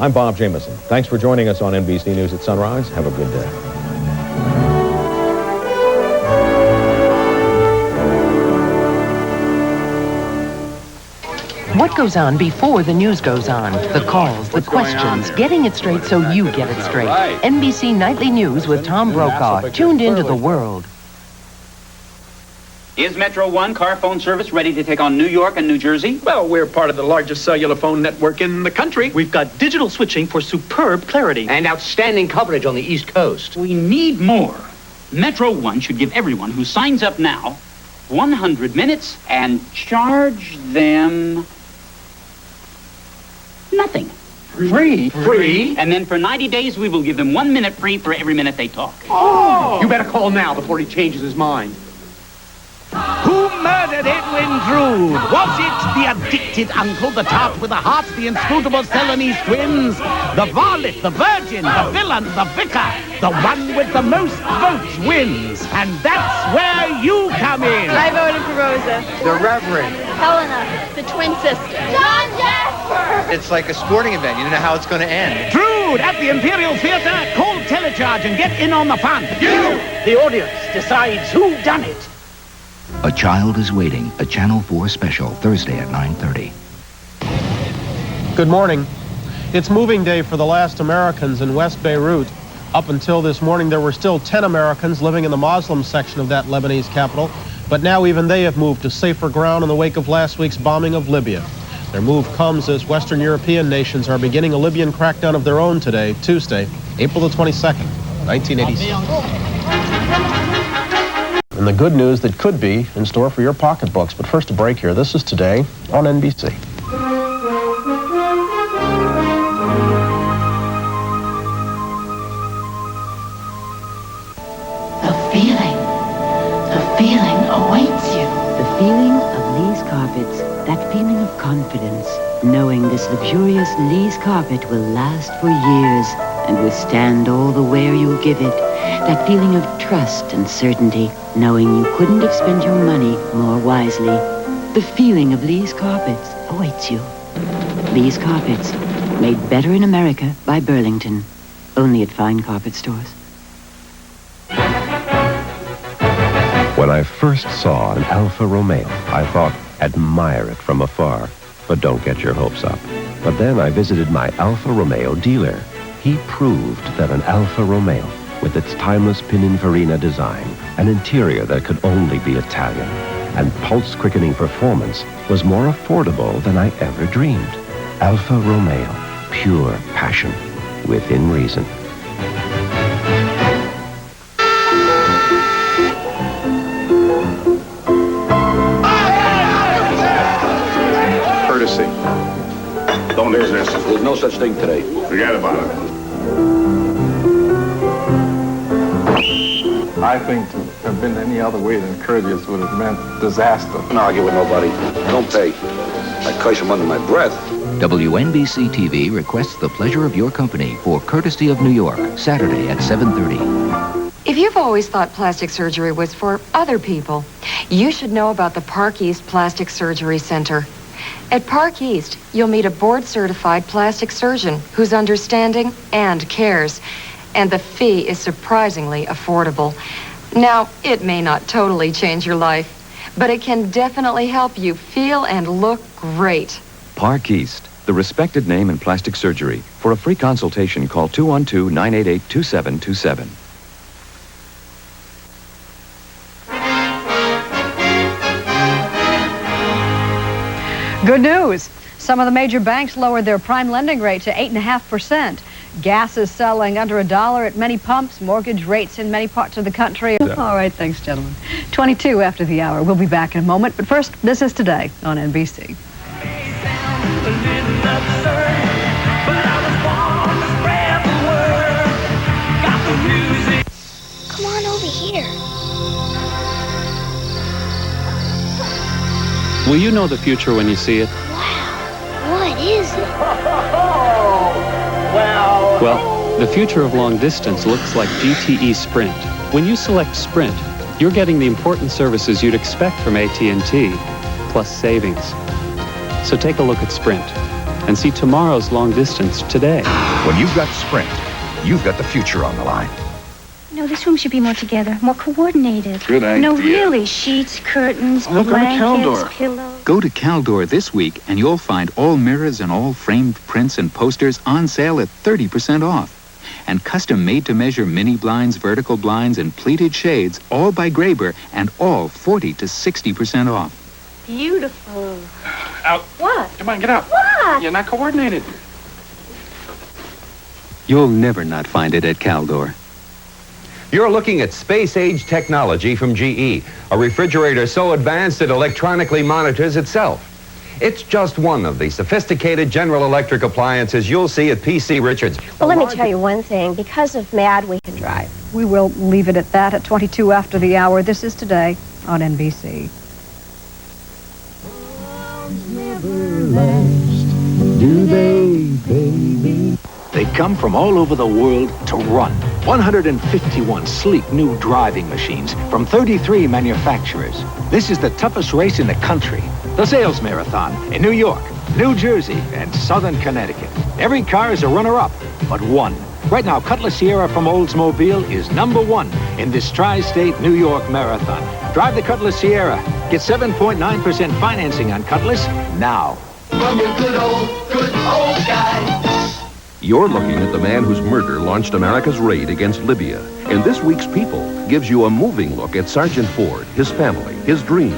I'm Bob Jameson. Thanks for joining us on NBC News at Sunrise. Have a good day. What goes on before the news goes on? The calls, the questions, getting it straight so you get it straight. NBC Nightly News with Tom Brokaw, tuned into the world. Is Metro One car phone service ready to take on New York and New Jersey? Well, we're part of the largest cellular phone network in the country. We've got digital switching for superb clarity. And outstanding coverage on the East Coast. We need more. Metro One should give everyone who signs up now 100 minutes and charge them nothing. Free? Free? And then for 90 days, we will give them 1 minute free for every minute they talk. Oh! You better call now before he changes his mind. Who murdered Edwin Drood? Was it the addicted uncle, the tart with a heart, the inscrutable Celanese twins, the varlet, the virgin, the villain, the vicar? The one with the most votes wins. And that's where you come in. I voted for Rosa. The Reverend. Helena, the twin sister. John Jasper! It's like a sporting event. You don't know how it's going to end. Drood at the Imperial Theater. Call Telecharge and get in on the fun. You, the audience, decides who done it. A Child is Waiting, a Channel 4 special, Thursday at 9:30. Good morning. It's moving day for the last Americans in West Beirut. Up until this morning, there were still 10 Americans living in the Muslim section of that Lebanese capital, but now even they have moved to safer ground in the wake of last week's bombing of Libya. Their move comes as Western European nations are beginning a Libyan crackdown of their own today, Tuesday, April the 22nd, 1986. And the good news that could be in store for your pocketbooks. But first, a break here. This is Today on NBC. The feeling awaits you. The feeling of Lee's carpets, that feeling of confidence, knowing this luxurious Lee's carpet will last for years and withstand all the wear you'll give it. That feeling of trust and certainty, knowing you couldn't have spent your money more wisely. The feeling of Lee's Carpets awaits you. Lee's Carpets, made better in America by Burlington. Only at fine carpet stores. When I first saw an Alfa Romeo, I thought, admire it from afar, but don't get your hopes up. But then I visited my Alfa Romeo dealer. He proved that an Alfa Romeo, with its timeless Pininfarina design, an interior that could only be Italian, and pulse-quickening performance, was more affordable than I ever dreamed. Alfa Romeo, pure passion, within reason. Courtesy. Don't exist. There's no such thing today. Forget about it. I think to have been any other way than courteous would have meant disaster. Don't argue with nobody. Don't pay. I curse him under my breath. WNBC TV requests the pleasure of your company for Courtesy of New York, Saturday at 7:30. If you've always thought plastic surgery was for other people, you should know about the Park East Plastic Surgery Center. At Park East, you'll meet a board-certified plastic surgeon who's understanding and cares. And the fee is surprisingly affordable. Now, it may not totally change your life, but it can definitely help you feel and look great. Park East, the respected name in plastic surgery. For a free consultation, call 212-988-2727. Good news. Some of the major banks lowered their prime lending rate to 8.5%. Gas is selling under $1 at many pumps. Mortgage rates in many parts of the country. Yeah. All right, thanks, gentlemen. 22 after the hour. We'll be back in a moment. But first, this is Today on NBC. Come on over here. Will you know the future when you see it? Wow, what is it? Well, the future of long distance looks like GTE Sprint. When you select Sprint, you're getting the important services you'd expect from AT&T, plus savings. So take a look at Sprint. and see tomorrow's long distance today. When you've got Sprint, you've got the future on the line. No, this room should be more together, more coordinated. Good idea. No, really, sheets, curtains, blankets, pillows. Go to Caldor this week and you'll find all mirrors and all framed prints and posters on sale at 30% off. And custom made-to-measure mini blinds, vertical blinds, and pleated shades, all by Graber, and all 40 to 60% off. Beautiful. Out. What? Come on, get out. What? You're not coordinated. You'll never not find it at Caldor. You're looking at space-age technology from GE, a refrigerator so advanced it electronically monitors itself. It's just one of the sophisticated General Electric appliances you'll see at PC Richards. Well, let me tell you one thing. Because of MAD, we can drive. We will leave it at that at 22 after the hour. This is Today on NBC. Do they, baby? They come from all over the world to run. 151 sleek new driving machines from 33 manufacturers. This is the toughest race in the country. The Sales Marathon in New York, New Jersey, and Southern Connecticut. Every car is a runner-up, but one. Right now, Cutlass Sierra from Oldsmobile is #1 in this tri-state New York Marathon. Drive the Cutlass Sierra. Get 7.9% financing on Cutlass now. From your good old guy. You're looking at the man whose murder launched America's raid against Libya. And this week's People gives you a moving look at Sergeant Ford, his family, his dreams.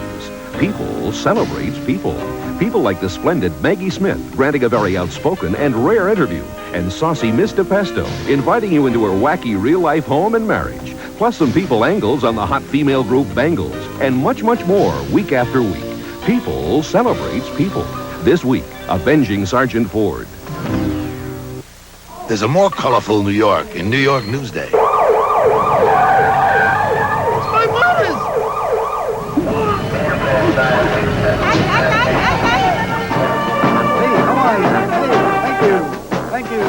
People celebrates people. People like the splendid Maggie Smith, granting a very outspoken and rare interview, and saucy Miss DePesto, inviting you into her wacky real-life home and marriage. Plus some People angles on the hot female group Bangles, and much, much more week after week. People celebrates people. This week, Avenging Sergeant Ford. There's a more colorful New York in New York Newsday. It's my mother's! Hey, come on. Hey, thank you.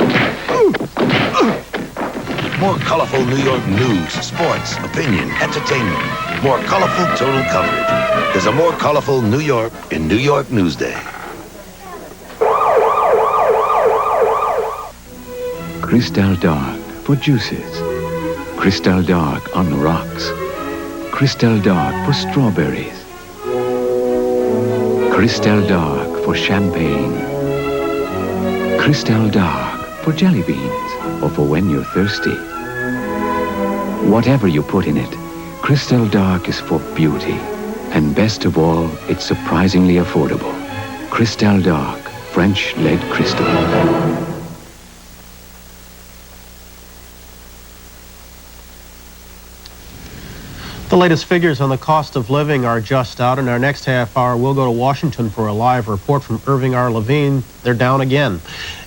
More colorful New York news, sports, opinion, entertainment. More colorful total coverage. There's a more colorful New York in New York Newsday. Crystal Dark for juices. Crystal Dark on rocks. Crystal Dark for strawberries. Crystal Dark for champagne. Crystal Dark for jelly beans or for when you're thirsty. Whatever you put in it, Crystal Dark is for beauty. And best of all, it's surprisingly affordable. Crystal Dark, French lead crystal. The latest figures on the cost of living are just out. In our next half hour, we'll go to Washington for a live report from Irving R. Levine. They're down again.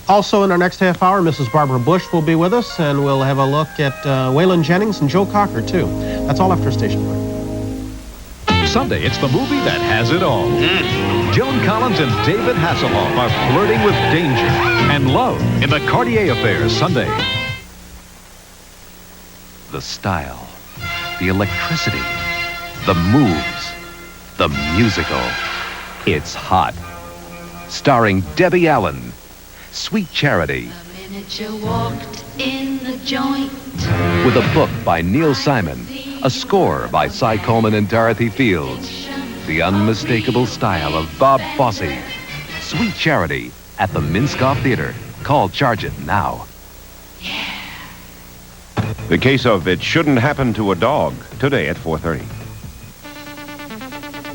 Also, in our next half hour, Mrs. Barbara Bush will be with us, and we'll have a look at Waylon Jennings and Joe Cocker, too. That's all after station break. Sunday, it's the movie that has it all. Joan Collins and David Hasselhoff are flirting with danger and love in the Cartier Affair Sunday. The style, the electricity, the moves, the musical. It's hot. Starring Debbie Allen, Sweet Charity. The minute you walked in the joint. With a book by Neil Simon, a score by Cy Coleman and Dorothy Fields. The unmistakable style of Bob Fosse. Sweet Charity at the Minskoff Theater. Call Charge It now. The case of It Shouldn't Happen to a Dog, today at 4:30.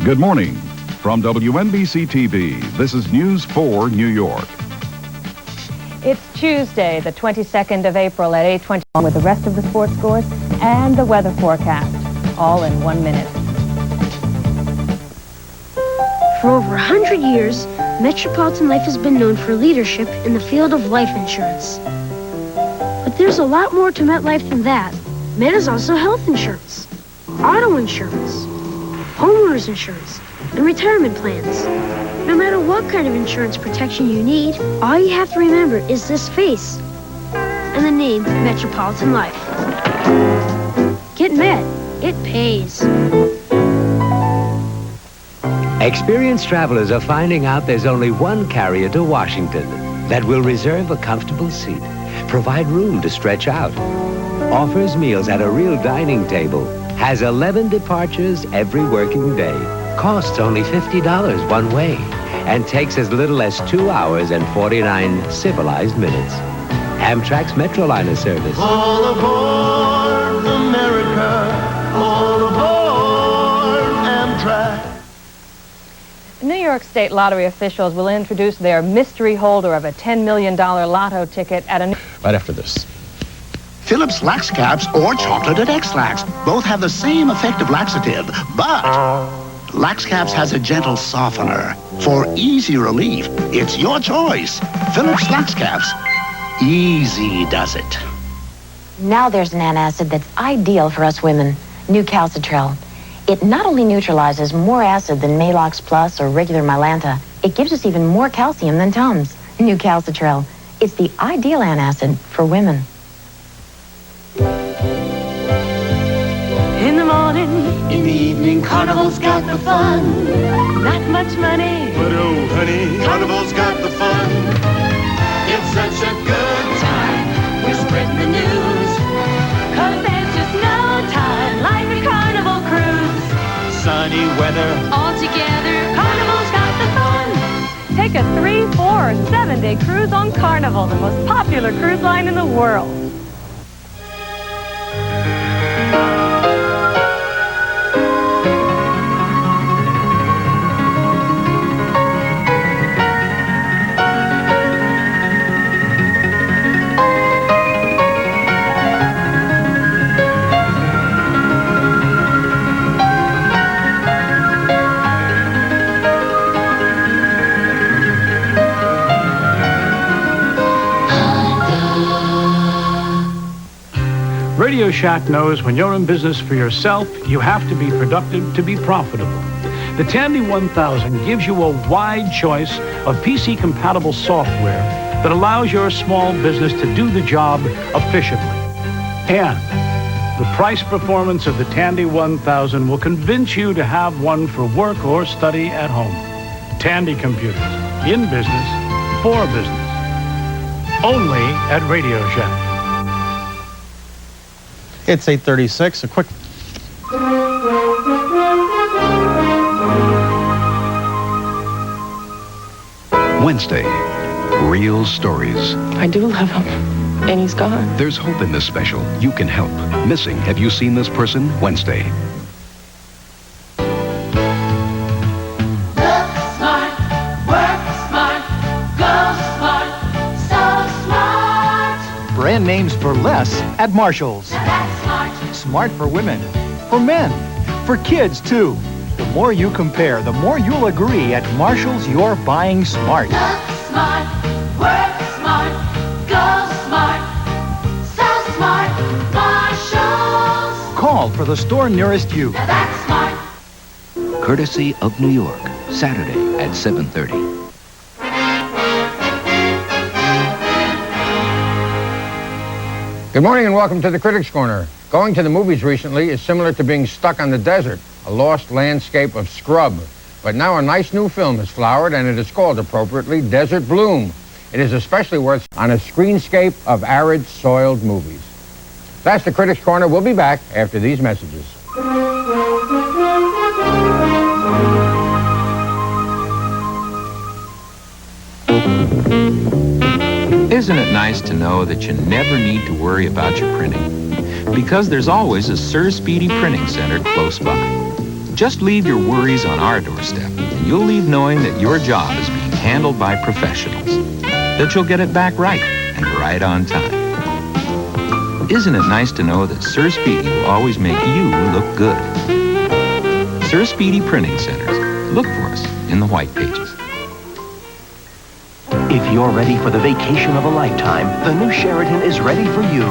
Good morning. From WNBC TV, this is News 4 New York. It's Tuesday, the 22nd of April at 8:20 with the rest of the sports scores and the weather forecast, all in 1 minute. For over 100 years, Metropolitan Life has been known for leadership in the field of life insurance. But there's a lot more to MetLife than that. Met is also health insurance, auto insurance, homeowners insurance, and retirement plans. No matter what kind of insurance protection you need, all you have to remember is this face and the name Metropolitan Life. Get Met. It pays. Experienced travelers are finding out there's only one carrier to Washington. that will reserve a comfortable seat, provide room to stretch out, offers meals at a real dining table, has 11 departures every working day, costs only $50 one way, and takes as little as 2 hours and 49 civilized minutes. Amtrak's Metroliner service. All aboard America, all aboard Amtrak. New York State lottery officials will introduce their mystery holder of a $10 million lotto ticket at a... Right after this. Phillips Lax Caps or Chocolated X-Lax both have the same effective laxative, but Lax Caps has a gentle softener for easy relief. It's your choice. Phillips Lax Caps. Easy does it. Now there's an antacid that's ideal for us women, New Calcitrel. It not only neutralizes more acid than Malox Plus or regular Mylanta, it gives us even more calcium than Tums. New Calcitrel. It's the ideal antacid for women. In the morning, in the evening, Carnival's got the fun. Not much money, but oh honey, Carnival's got the fun. It's such a good time, we're spreading the news. 'Cause there's just no time like a Carnival cruise. Sunny weather, All together, Carnival's got the fun. Take a 3, 4, or 7-day cruise on Carnival, the most popular cruise line in the world. Radio Shack knows when you're in business for yourself, you have to be productive to be profitable. The Tandy 1000 gives you a wide choice of PC-compatible software that allows your small business to do the job efficiently. And the price performance of the Tandy 1000 will convince you to have one for work or study at home. Tandy computers, in business, for business. Only at Radio Shack. It's 8:36. A quick... Wednesday, real stories. I do love him, and he's gone. There's hope in this special. You can help. Missing, have you seen this person? Wednesday. look smart, work smart, go smart, so smart. Brand names for less at Marshall's. Now that's smart. Smart for women, for men, for kids too. The more you compare, the more you'll agree at Marshall's you're buying smart. Look smart, work smart, go smart, so smart, Marshalls. Call for the store nearest you. Now that's smart. Courtesy of New York, Saturday at 7:30. Good morning and welcome to the Critics' Corner. Going to the movies recently is similar to being stuck on the desert, a lost landscape of scrub. But now a nice new film has flowered, and it is called appropriately Desert Bloom. It is especially worth on a screenscape of arid, soiled movies. That's the Critics' Corner. We'll be back after these messages. Isn't it nice to know that you never need to worry about your printing? Because there's always a Sir Speedy Printing Center close by. Just leave your worries on our doorstep, and you'll leave knowing that your job is being handled by professionals. That you'll get it back right, and right on time. Isn't it nice to know that Sir Speedy will always make you look good? Sir Speedy Printing Centers. Look for us in the white pages. If you're ready for the vacation of a lifetime, the new Sheraton is ready for you.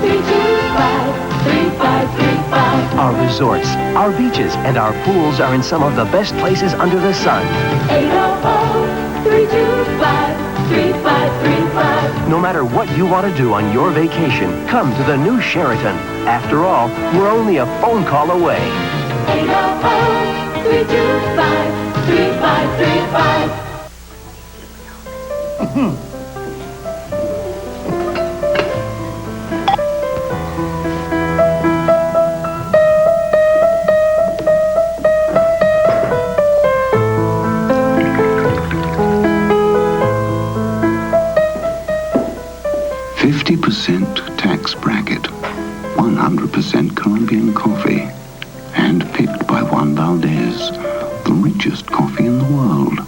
800-325-3535. Our resorts, our beaches, and our pools are in some of the best places under the sun. 800-325-3535. No matter what you want to do on your vacation, come to the new Sheraton. After all, we're only a phone call away. 800-325-3535. Tax bracket, 100% Colombian coffee, and picked by Juan Valdez, the richest coffee in the world.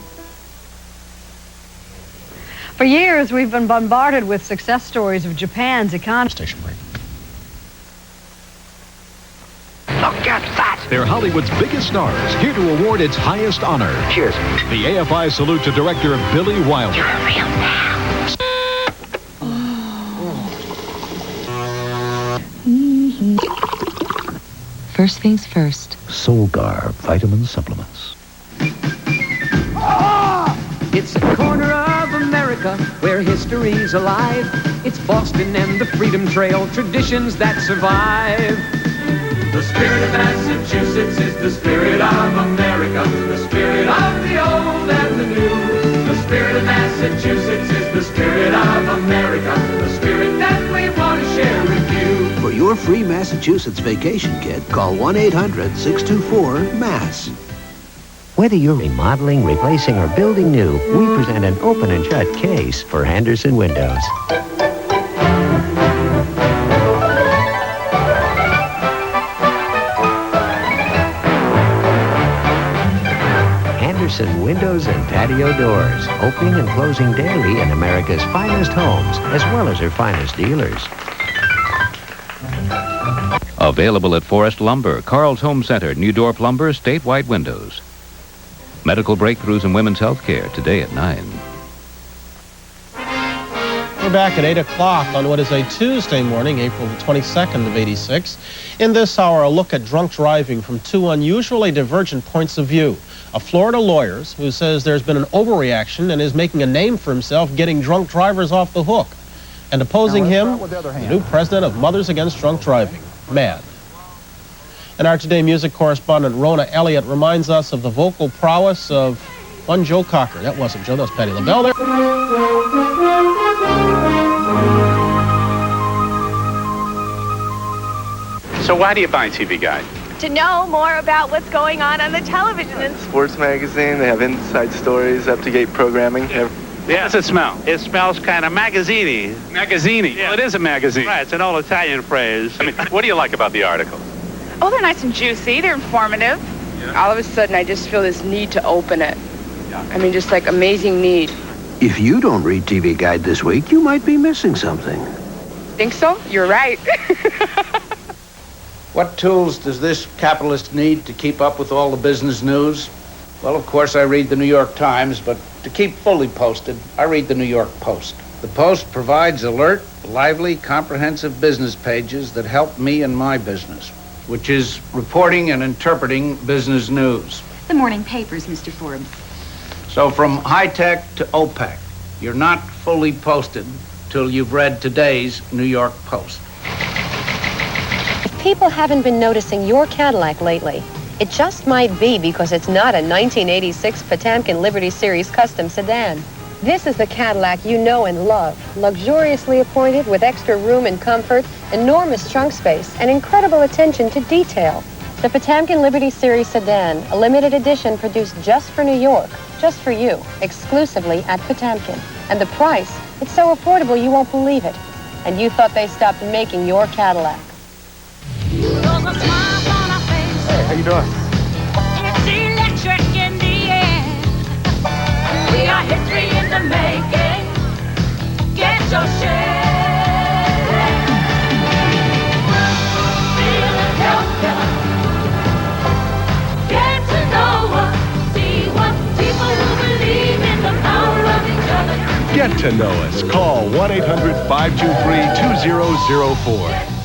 For years, we've been bombarded with success stories of Japan's economy. Station break. Look at that! They're Hollywood's biggest stars, here to award its highest honor. Cheers. The AFI salute to director Billy Wilder. You're a real man. First things first. Solgar vitamin supplements. It's a corner of America where history's alive. It's Boston and the Freedom Trail, traditions that survive. The spirit of Massachusetts is the spirit of America, the spirit of the old and the new. The spirit of Massachusetts is the spirit of America, the spirit that we want to share with you. For your free Massachusetts vacation kit, call 1-800-624-MASS. Whether you're remodeling, replacing, or building new, we present an open and shut case for Henderson Windows. Henderson Windows and Patio Doors, opening and closing daily in America's finest homes, as well as her finest dealers. Available at Forest Lumber, Carl's Home Center, New Door Lumber, statewide windows. Medical breakthroughs in women's health care today at 9. We're back at 8 o'clock on what is a Tuesday morning, April the 22nd of '86. In this hour, a look at drunk driving from two unusually divergent points of view. A Florida lawyer who says there's been an overreaction and is making a name for himself getting drunk drivers off the hook. And opposing him, the new president of Mothers Against Drunk Driving, MAD. And our Today music correspondent, Rona Elliott, reminds us of the vocal prowess of one Joe Cocker. That wasn't Joe, that was Patti LaBelle there. So why do you buy TV Guide? To know more about what's going on the television. And sports magazine, they have inside stories, up-to-date programming. Yeah. How does it smell? It smells kind of magazine-y. Magazine-y? Yeah. Well, it is a magazine. Right, it's an old Italian phrase. I mean, what do you like about the articles? oh, they're nice and juicy. They're informative. Yeah. All of a sudden, I just feel this need to open it. Yeah. I mean, just like amazing need. If you don't read TV Guide this week, you might be missing something. Think so? You're right. What tools does this capitalist need to keep up with all the business news? Well, of course, I read the New York Times, but to keep fully posted, I read the New York Post. The Post provides alert, lively, comprehensive business pages that help me in my business, which is reporting and interpreting business news. The morning papers, Mr. Forbes. So from high-tech to OPEC, you're not fully posted till you've read today's New York Post. If people haven't been noticing your Cadillac lately, it just might be because it's not a 1986 Potemkin Liberty Series custom sedan. This is the Cadillac you know and love, luxuriously appointed with extra room and comfort, enormous trunk space, and incredible attention to detail. The Potemkin Liberty Series sedan, a limited edition produced just for New York, just for you, exclusively at Potemkin. And the price, it's so affordable you won't believe it. And you thought they stopped making your Cadillac. Hey, how you doing? It's electric in the air. We are history in the making. Get your share. Philadelphia. Get to know us. See what people who believe in the power of each other. Get to know us. Call 1-800-523-2004.